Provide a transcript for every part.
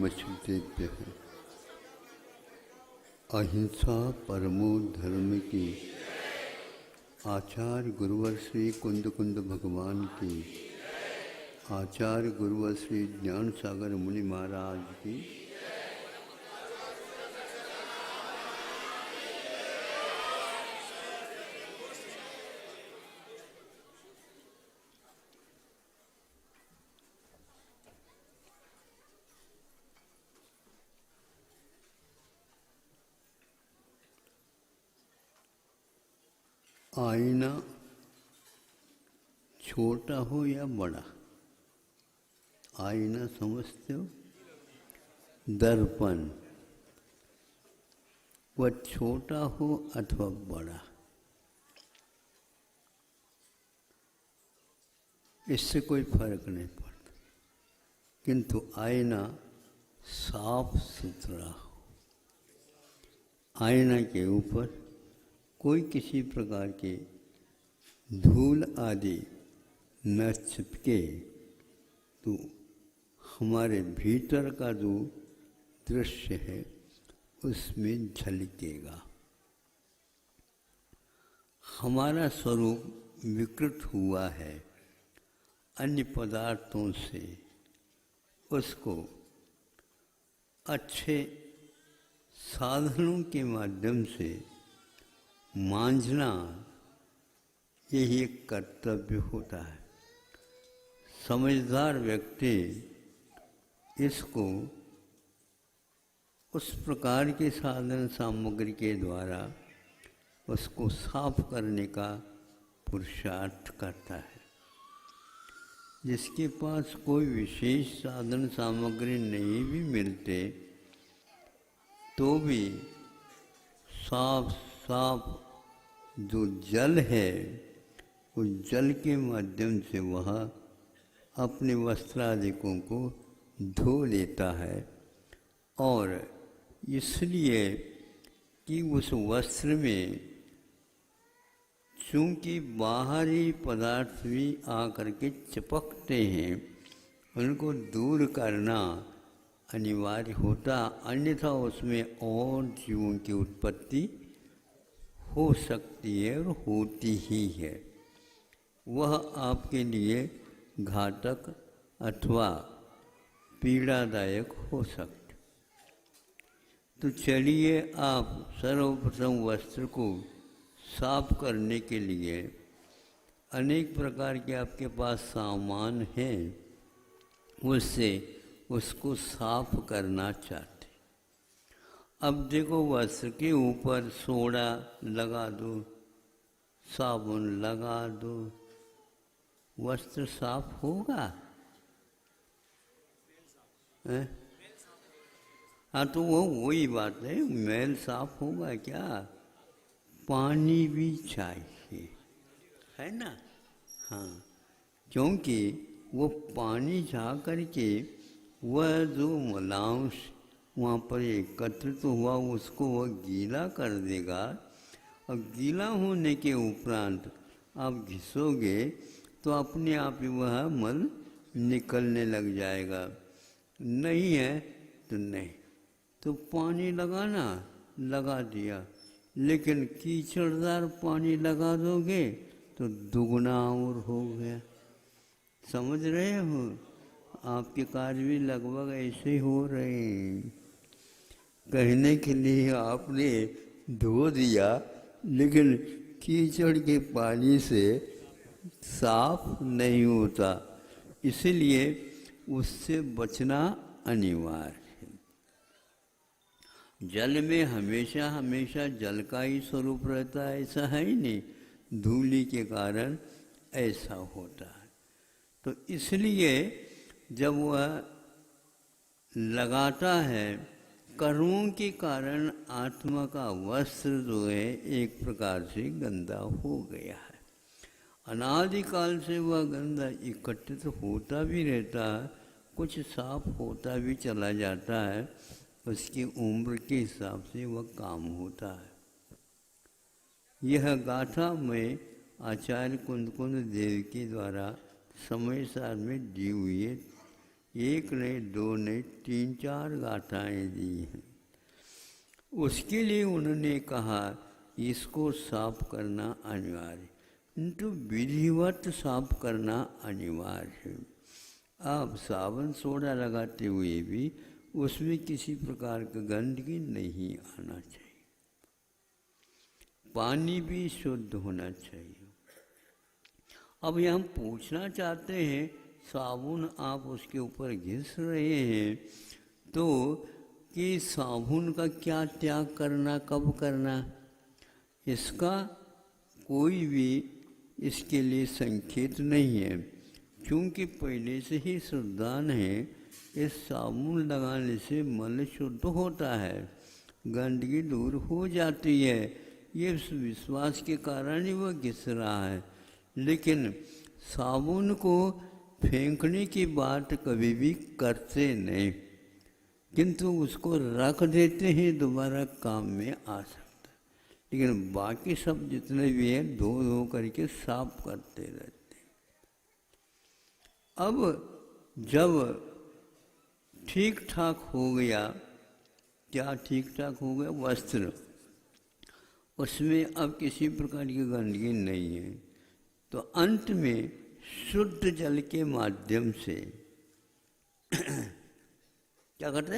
वसुदेव्यः। अहिंसा परमो धर्म की। आचार्य गुरुवर श्री कुंद कुंद भगवान की। आचार्य गुरुवर श्री ज्ञान सागर मुनि महाराज की। आईना छोटा हो या बड़ा, आईना समझते हो? दर्पण, वह छोटा हो अथवा बड़ा, इससे कोई फर्क नहीं पड़ता, किंतु आईना साफ सुथरा हो, आईना के ऊपर कोई किसी प्रकार की धूल आदि न चिपके तो हमारे भीतर का जो दृश्य है उसमें झलकेगा। हमारा स्वरूप विकृत हुआ है अन्य पदार्थों से, उसको अच्छे साधनों के माध्यम से मांझना, यही एक कर्तव्य होता है। समझदार व्यक्ति इसको उस प्रकार के साधन सामग्री के द्वारा उसको साफ करने का पुरुषार्थ करता है। जिसके पास कोई विशेष साधन सामग्री नहीं भी मिलते तो भी साफ साफ जो जल है उस जल के माध्यम से वह अपने वस्त्रादिकों को धो लेता है, और इसलिए कि उस वस्त्र में चूँकि बाहरी पदार्थ भी आकर के चिपकते हैं, उनको दूर करना अनिवार्य होता, अन्यथा उसमें और जीवों की उत्पत्ति हो सकती है और होती ही है। वह आपके लिए घातक अथवा पीड़ादायक हो सकते। तो चलिए, आप सर्वप्रथम वस्त्र को साफ करने के लिए अनेक प्रकार के आपके पास सामान हैं, उससे उसको साफ करना चाहते। अब देखो, वस्त्र के ऊपर सोडा लगा दो, साबुन लगा दो, वस्त्र साफ होगा? हाँ, तो वो वही बात है, मैल साफ होगा क्या? पानी भी चाहिए, है ना? हाँ, क्योंकि वो पानी जा करके वह जो मलांश वहाँ पर एकत्रित हुआ उसको वह गीला कर देगा, और गीला होने के उपरांत आप घिसोगे तो अपने आप ही वह मल निकलने लग जाएगा। नहीं है तो नहीं, तो पानी लगाना, लगा दिया, लेकिन कीचड़दार पानी लगा दोगे तो दुगना और हो गया। समझ रहे हो? आपके कार्य भी लगभग ऐसे हो रहे हैं। कहने के लिए आपने धो दिया, लेकिन कीचड़ के पानी से साफ नहीं होता, इसलिए उससे बचना अनिवार्य है। जल में हमेशा हमेशा जल का ही स्वरूप रहता है, ऐसा है ही नहीं, धूलि के कारण ऐसा होता है। तो इसलिए जब वह लगाता है, कर्मों के कारण आत्मा का वस्त्र जो है एक प्रकार से गंदा हो गया है। अनादिकाल से वह गंदा इकट्ठित होता भी रहता है, कुछ साफ होता भी चला जाता है, उसकी उम्र के हिसाब से वह काम होता है। यह गाथा में आचार्य कुंद कुंद देव के द्वारा समय सार में दी हुई है। एक नहीं, दो नहीं, 3-4 गाथाएँ दी हैं। उसके लिए उन्होंने कहा इसको साफ करना अनिवार्य, किंतु विधिवत साफ करना अनिवार्य है। आप साबुन सोडा लगाते हुए भी उसमें किसी प्रकार का गंदगी नहीं आना चाहिए। पानी भी शुद्ध होना चाहिए। अब ये हम पूछना चाहते हैं, साबुन आप उसके ऊपर घिस रहे हैं तो कि साबुन का क्या त्याग करना, कब करना, इसका कोई भी इसके लिए संकेत नहीं है, क्योंकि पहले से ही श्रद्धान है। इस साबुन लगाने से मन शुद्ध होता है, गंदगी दूर हो जाती है। ये विश्वास के कारण ही वह घिस रहा है। लेकिन साबुन को फेंकने की बात कभी भी करते नहीं, किंतु उसको रख देते हैं, दोबारा काम में आ सकता है। लेकिन बाकी सब जितने भी हैं धो धो करके साफ करते रहते। अब जब ठीक ठाक हो गया, क्या ठीक ठाक हो गया, वस्त्र, उसमें अब किसी प्रकार की गंदगी नहीं है, तो अंत में शुद्ध जल के माध्यम से क्या करते,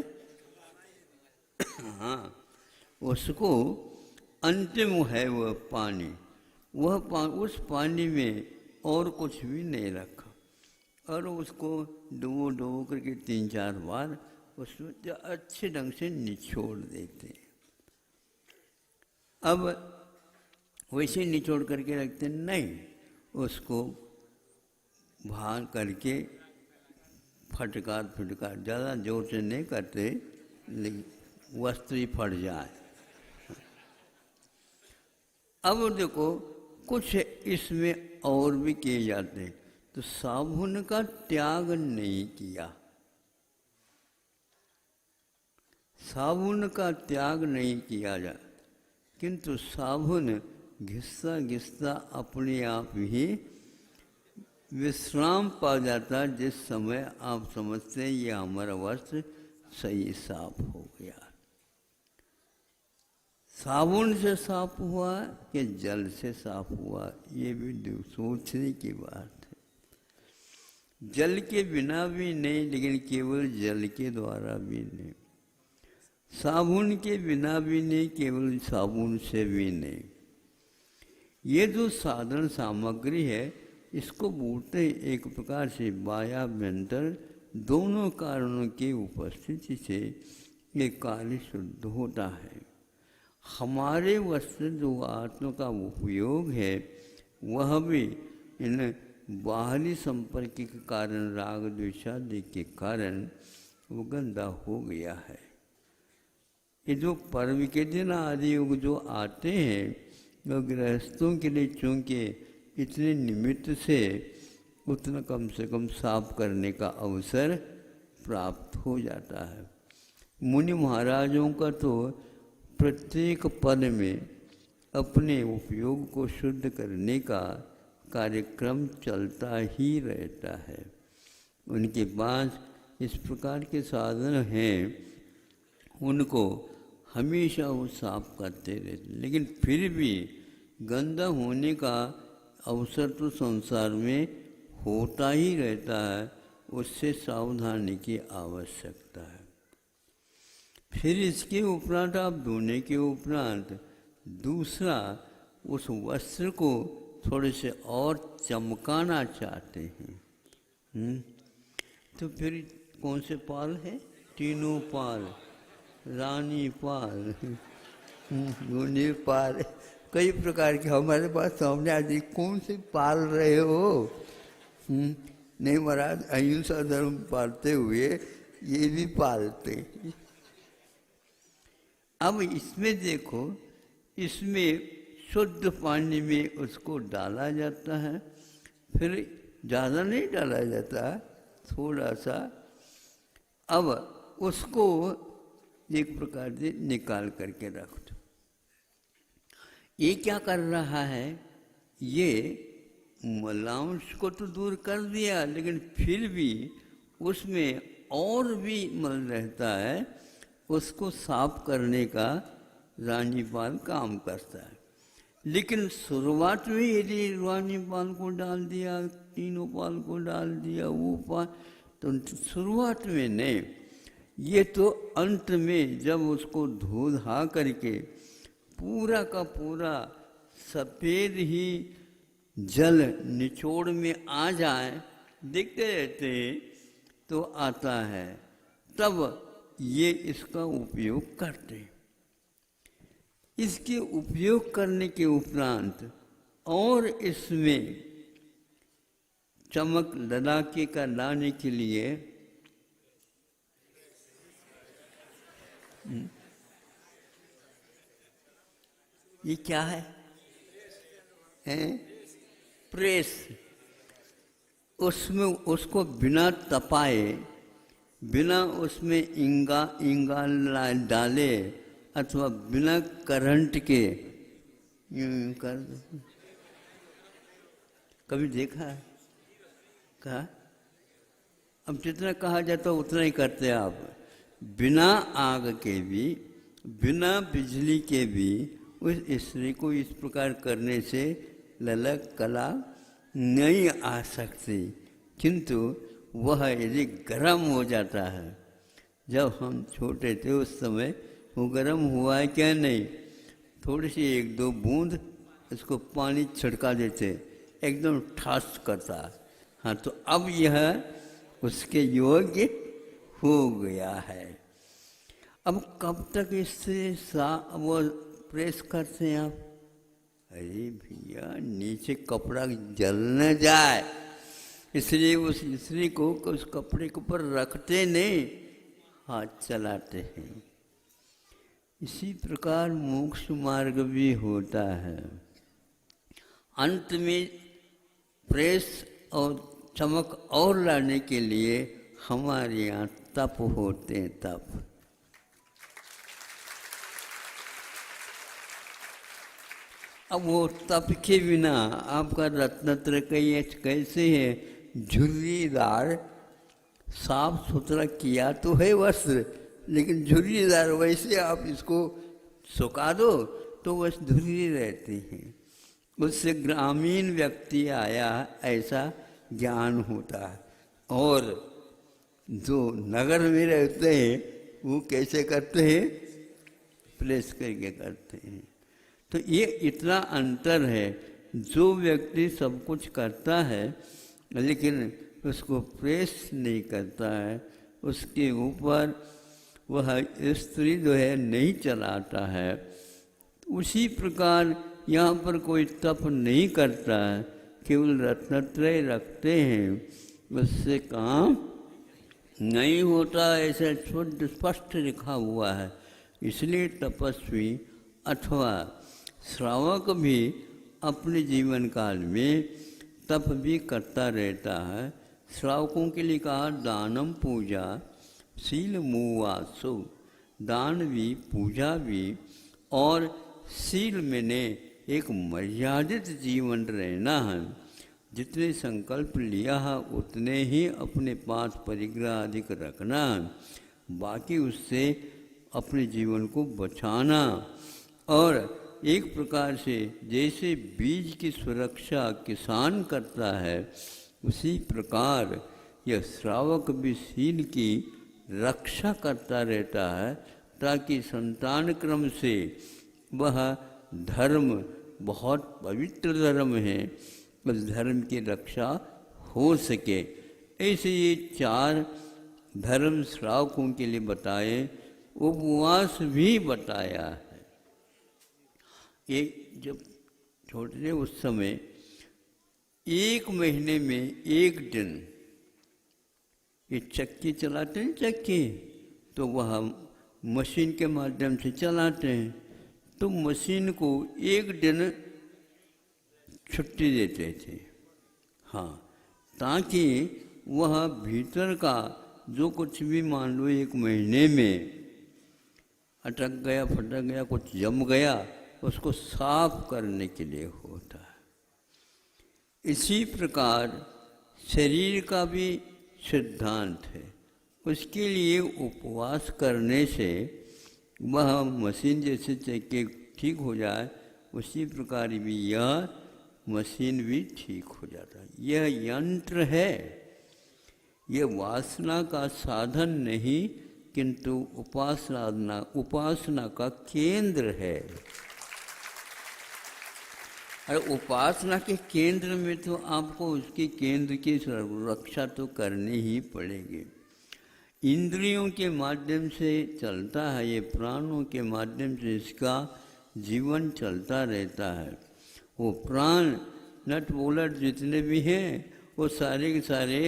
हाँ, उसको अंतिम है वह पानी, उस पानी में और कुछ भी नहीं रखा और उसको डुबो करके 3-4 बार उसमें अच्छे ढंग से निचोड़ देते हैं। अब वैसे निचोड़ करके रखते नहीं, उसको भार करके फटकार ज़्यादा जोर से नहीं करते, लेकिन वस्त्र ही फट जाए। अब देखो कुछ इसमें और भी किए जाते हैं। तो साबुन का त्याग नहीं किया, साबुन का त्याग नहीं किया जाता, किंतु साबुन घिसता घिसता अपने आप ही विश्राम पा जाता। जिस समय आप समझते हैं ये हमारा वस्त्र सही साफ हो गया। साबुन से साफ हुआ कि जल से साफ हुआ, ये भी सोचने की बात है। जल के बिना भी नहीं, लेकिन केवल जल के द्वारा भी नहीं, साबुन के बिना भी नहीं, केवल साबुन से भी नहीं। ये जो साधन सामग्री है, इसको बोलते हैं एक प्रकार से बाह्याभ्यंतर दोनों कारणों की उपस्थिति से ये कार्य शुद्ध होता है। हमारे वस्त्र जो आत्मा का उपयोग है, वह भी इन बाहरी संपर्क के कारण, राग द्वेषादि के कारण वो गंदा हो गया है। ये जो पर्व के दिन आदि योग जो आते हैं, वो गृहस्थों के लिए चूँकि इतने निमित्त से उतना कम से कम साफ करने का अवसर प्राप्त हो जाता है। मुनि महाराजों का तो प्रत्येक पद में अपने उपयोग को शुद्ध करने का कार्यक्रम चलता ही रहता है। उनके पास इस प्रकार के साधन हैं, उनको हमेशा वो साफ करते रहते, लेकिन फिर भी गंदा होने का अवसर तो संसार में होता ही रहता है, उससे सावधानी की आवश्यकता है। फिर इसके उपरांत आप धोने के उपरांत दूसरा उस वस्त्र को थोड़े से और चमकाना चाहते हैं, तो फिर कौन से पाल है, तीनों पाल, रानी पाल, मुनि पाल, कई प्रकार के हमारे पास सामने आदि कौन से पाल रहे हो। नहीं महाराज, अहिंसा धर्म पालते हुए ये भी पालते। अब इसमें देखो, इसमें शुद्ध पानी में उसको डाला जाता है, फिर ज़्यादा नहीं डाला जाता, थोड़ा सा। अब उसको एक प्रकार से निकाल करके रख दो। ये क्या कर रहा है, ये मलांश को तो दूर कर दिया, लेकिन फिर भी उसमें और भी मल रहता है, उसको साफ करने का रानीपाल काम करता है। लेकिन शुरुआत में यदि रानीपाल को डाल दिया, तीनों पाल को डाल दिया, वो पाल, तो शुरुआत में नहीं, ये तो अंत में जब उसको धो धा करके पूरा का पूरा सफ़ेद ही जल निचोड़ में आ जाए, देखते रहते हैं तो आता है, तब ये इसका उपयोग करते हैं। इसके उपयोग करने के उपरांत और इसमें चमक ललाके का लाने के लिए ये क्या है? प्रेस। उसमें उसको बिना तपाए, बिना उसमें इंगा डाले अथवा बिना करंट के यूं कर दो। कभी देखा है? कहा? अब जितना कहा जाता उतना ही करते आप। बिना आग के भी, बिना बिजली के भी उस स्त्री को इस प्रकार करने से ललक कला नहीं आ सकती। किंतु वह यदि गर्म हो जाता है, जब हम छोटे थे उस समय वो गर्म हुआ है क्या नहीं, थोड़ी सी एक दो बूंद इसको पानी छिड़का देते, एकदम ठास करता। हाँ, तो अब यह उसके योग्य हो गया है। अब कब तक इससे वो प्रेस करते हैं आप? अरे भैया, नीचे कपड़ा जल न जाए, इसलिए उस स्त्री को उस कपड़े के ऊपर रखते नहीं, हाथ चलाते हैं। इसी प्रकार मोक्ष मार्ग भी होता है। अंत में प्रेस और चमक और लाने के लिए हमारे यहाँ तप होते हैं, तप। अब वो तप के बिना आपका रत्नत्र कैसे है, झुर्रीदार साफ सुथरा किया तो है वस्त्र, लेकिन झुर्रीदार वैसे आप इसको सुखा दो तो बस धुर्री रहती है। उससे ग्रामीण व्यक्ति आया ऐसा ज्ञान होता है। और जो नगर में रहते हैं वो कैसे करते हैं? प्रेस करके करते हैं। तो ये इतना अंतर है। जो व्यक्ति सब कुछ करता है लेकिन उसको प्रेस नहीं करता है, उसके ऊपर वह स्त्री जो है नहीं चलाता है, उसी प्रकार यहाँ पर कोई तप नहीं करता है, केवल रत्नत्रय रखते हैं, उससे काम नहीं होता, ऐसा शुद्ध स्पष्ट लिखा हुआ है। इसलिए तपस्वी अथवा श्रावक भी अपने जीवन काल में तप भी करता रहता है। श्रावकों के लिए कहा दानम पूजा शील मुवासु, दान भी पूजा भी और शील मैंने एक मर्यादित जीवन रहना है। जितने संकल्प लिया है उतने ही अपने पास परिग्रह अधिक रखना, बाकी उससे अपने जीवन को बचाना। और एक प्रकार से जैसे बीज की सुरक्षा किसान करता है, उसी प्रकार यह श्रावक भी शील की रक्षा करता रहता है, ताकि संतान क्रम से वह धर्म बहुत पवित्र धर्म है, उस धर्म की रक्षा हो सके। ऐसे ये 4 धर्म श्रावकों के लिए बताए, उपवास भी बताया है। ये जब छोटे थे उस समय 1 महीने में 1 दिन ये चक्की चलाते हैं, चक्की तो वह मशीन के माध्यम से चलाते हैं, तो मशीन को 1 दिन छुट्टी देते थे। हाँ, ताकि वह भीतर का जो कुछ भी मान लो 1 महीने में अटक गया, फटक गया, कुछ जम गया, उसको साफ करने के लिए होता है। इसी प्रकार शरीर का भी सिद्धांत है। उसके लिए उपवास करने से वह मशीन जैसे चक्के ठीक हो जाए, उसी प्रकार भी यह मशीन भी ठीक हो जाता है। यह यंत्र है, यह वासना का साधन नहीं, किंतु उपासना का केंद्र है। और उपासना के केंद्र में तो आपको उसके केंद्र की रक्षा तो करनी ही पड़ेगी। इंद्रियों के माध्यम से चलता है, ये प्राणों के माध्यम से इसका जीवन चलता रहता है। वो प्राण नट बोलट जितने भी हैं वो सारे के सारे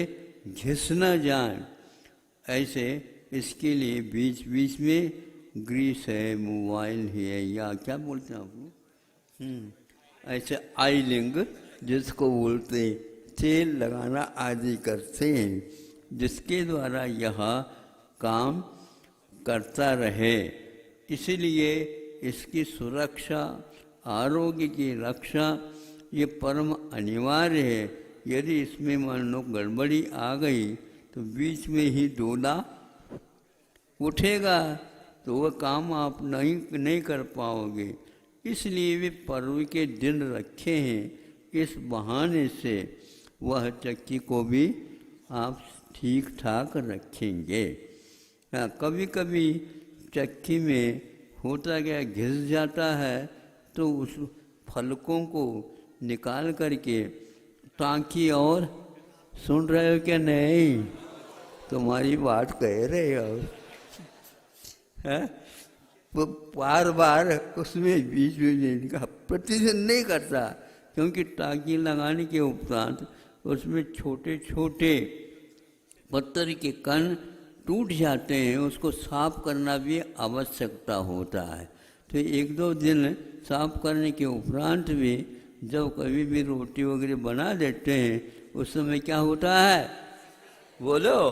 घिस न जाएं, ऐसे इसके लिए बीच बीच में ग्रीस है, मोबाइल है, या क्या बोलते हैं आप लोग, ऐसे आइलिंग जिसको बोलते तेल लगाना आदि करते हैं, जिसके द्वारा यह काम करता रहे। इसलिए इसकी सुरक्षा, आरोग्य की रक्षा ये परम अनिवार्य है। यदि इसमें मान लो गड़बड़ी आ गई तो बीच में ही डोला उठेगा, तो वह काम आप नहीं कर पाओगे। इसलिए वे पर्व के दिन रखे हैं, इस बहाने से वह चक्की को भी आप ठीक ठाक रखेंगे। कभी कभी चक्की में होता क्या, घिस जाता है, तो उस फलकों को निकाल करके टाँकी, और सुन रहे हो क्या? नहीं, तुम्हारी बात कह रहे हो। है वो बार बार उसमें बीच में का प्रतिदिन नहीं करता, क्योंकि टाँकी लगाने के उपरांत उसमें छोटे छोटे पत्थर के कण टूट जाते हैं, उसको साफ करना भी आवश्यकता होता है। तो एक दो दिन साफ करने के उपरांत भी जब कभी भी रोटी वगैरह बना देते हैं, उस समय क्या होता है, बोलो,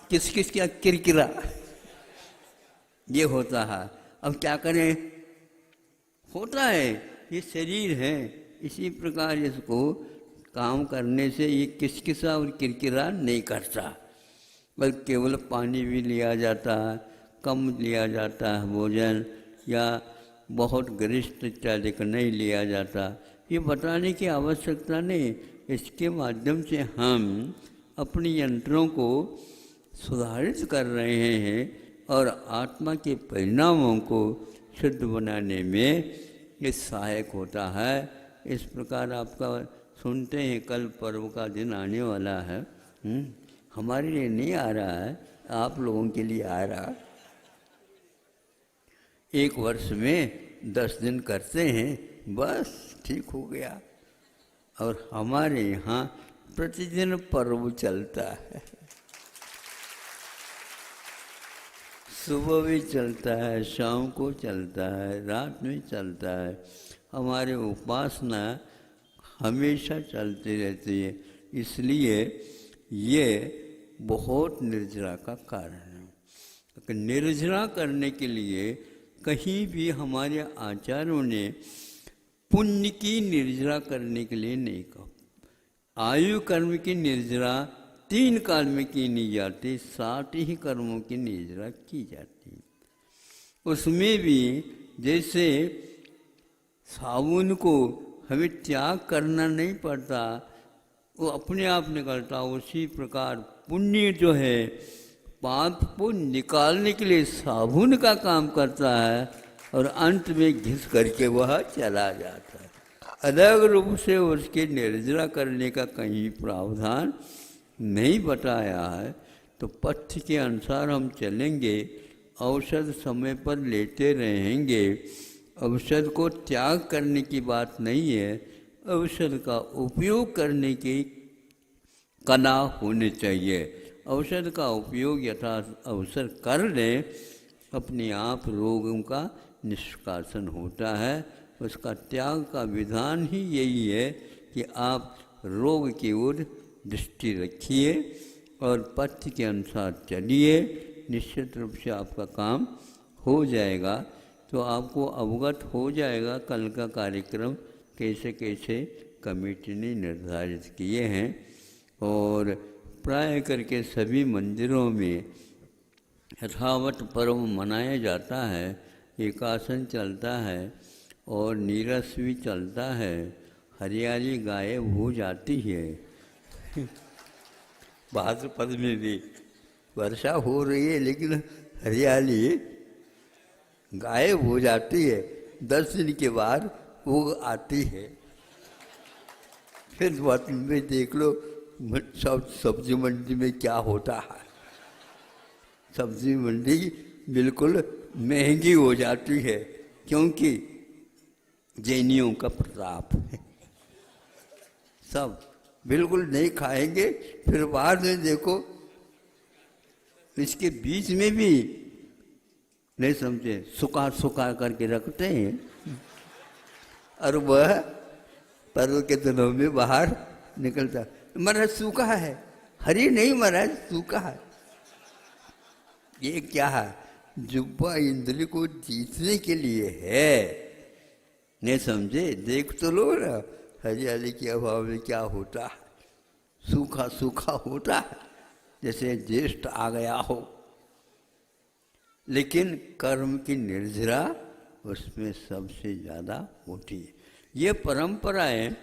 किस किस क्या किरकिरा ये होता है। अब क्या करें, होता है, ये शरीर है। इसी प्रकार इसको काम करने से ये किसकिसा और किरकिरा नहीं करता, बल्कि केवल पानी भी लिया जाता है, कम लिया जाता है भोजन, या बहुत गरिष्ठ इत्यादि नहीं लिया जाता, ये बताने की आवश्यकता नहीं। इसके माध्यम से हम अपनी यंत्रों को सुधारित कर रहे हैं और आत्मा के परिणामों को शुद्ध बनाने में ये सहायक होता है। इस प्रकार आपका सुनते हैं, कल पर्व का दिन आने वाला है। हमारे लिए नहीं आ रहा है, आप लोगों के लिए आ रहा। एक वर्ष में 10 दिन करते हैं, बस ठीक हो गया। और हमारे यहाँ प्रतिदिन पर्व चलता है, सुबह भी चलता है, शाम को चलता है, रात में चलता है। हमारे उपासना हमेशा चलती रहती है, इसलिए ये बहुत निर्जरा का कारण है। निर्जरा करने के लिए कहीं भी हमारे आचार्यों ने पुण्य की निर्जरा करने के लिए नहीं कहा। आयु कर्म की निर्जरा 3 काल में की नहीं जाती, 60 ही कर्मों की निर्जरा की जाती। उसमें भी जैसे साबुन को हमें त्याग करना नहीं पड़ता, वो अपने आप निकलता, उसी प्रकार पुण्य जो है पाप को निकालने के लिए साबुन का काम करता है, और अंत में घिस करके वह चला जाता है। अलग रूप से उसके निर्जरा करने का कहीं प्रावधान नहीं बताया है। तो पथ्य के अनुसार हम चलेंगे, औषध समय पर लेते रहेंगे। औषध को त्याग करने की बात नहीं है, औषध का उपयोग करने की कला होनी चाहिए। औषध का उपयोग यथा अवसर कर लें, अपने आप रोगों का निष्कासन होता है। उसका त्याग का विधान ही यही है कि आप रोग की ओर दृष्टि रखिए और पथ्य के अनुसार चलिए, निश्चित रूप से आपका काम हो जाएगा। तो आपको अवगत हो जाएगा कल का कार्यक्रम कैसे कैसे कमेटी ने निर्धारित किए हैं। और प्राय करके सभी मंदिरों में यथावत पर्व मनाया जाता है, एकासन चलता है और नीरस भी चलता है, हरियाली गायब हो जाती है। भाद्रपद में भी वर्षा हो रही है लेकिन हरियाली गायब हो जाती है, 10 दिन के बाद वो आती है। फिर बात में देख लो सब सब्जी मंडी में क्या होता है, सब्जी मंडी बिल्कुल महंगी हो जाती है क्योंकि जैनियों का प्रताप है। सब बिल्कुल नहीं खाएंगे, फिर बाद में देखो इसके बीच में भी नहीं समझे सुखा सुखा करके रखते हैं और वह पर्व के दिनों में बाहर निकलता। महाराज सूखा है, हरी नहीं महाराज सूखा है। ये क्या है? जुब्बा इंद्र को जीतने के लिए है, नहीं समझे? देख तो लो ना हरियाली के अभाव में क्या होता है, सूखा सूखा होता है जैसे ज्येष्ठ आ गया हो। लेकिन कर्म की निर्जरा उसमें सबसे ज़्यादा होती है। ये परंपराएं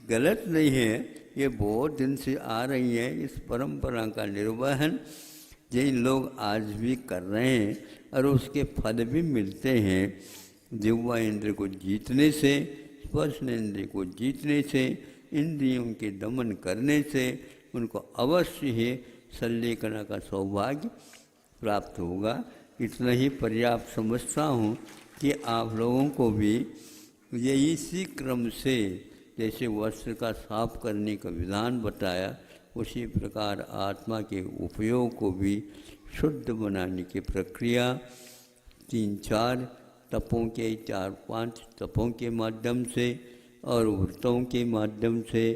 गलत नहीं है, ये बहुत दिन से आ रही हैं। इस परंपरा का निर्वहन जिन लोग आज भी कर रहे हैं और उसके फल भी मिलते हैं, जिह्वा इंद्र को जीतने से, स्पर्श इंद्र को जीतने से, इंद्रियों के दमन करने से उनको अवश्य ही संलेखना का सौभाग्य प्राप्त होगा। इतना ही पर्याप्त समझता हूँ कि आप लोगों को भी यही इसी क्रम से जैसे वस्त्र का साफ करने का विधान बताया, उसी प्रकार आत्मा के उपयोग को भी शुद्ध बनाने की प्रक्रिया 3-4 तपों के 4-5 तपों के माध्यम से और व्रतों के माध्यम से,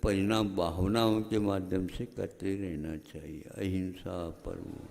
परिणाम भावनाओं के माध्यम से करते रहना चाहिए। अहिंसा परमो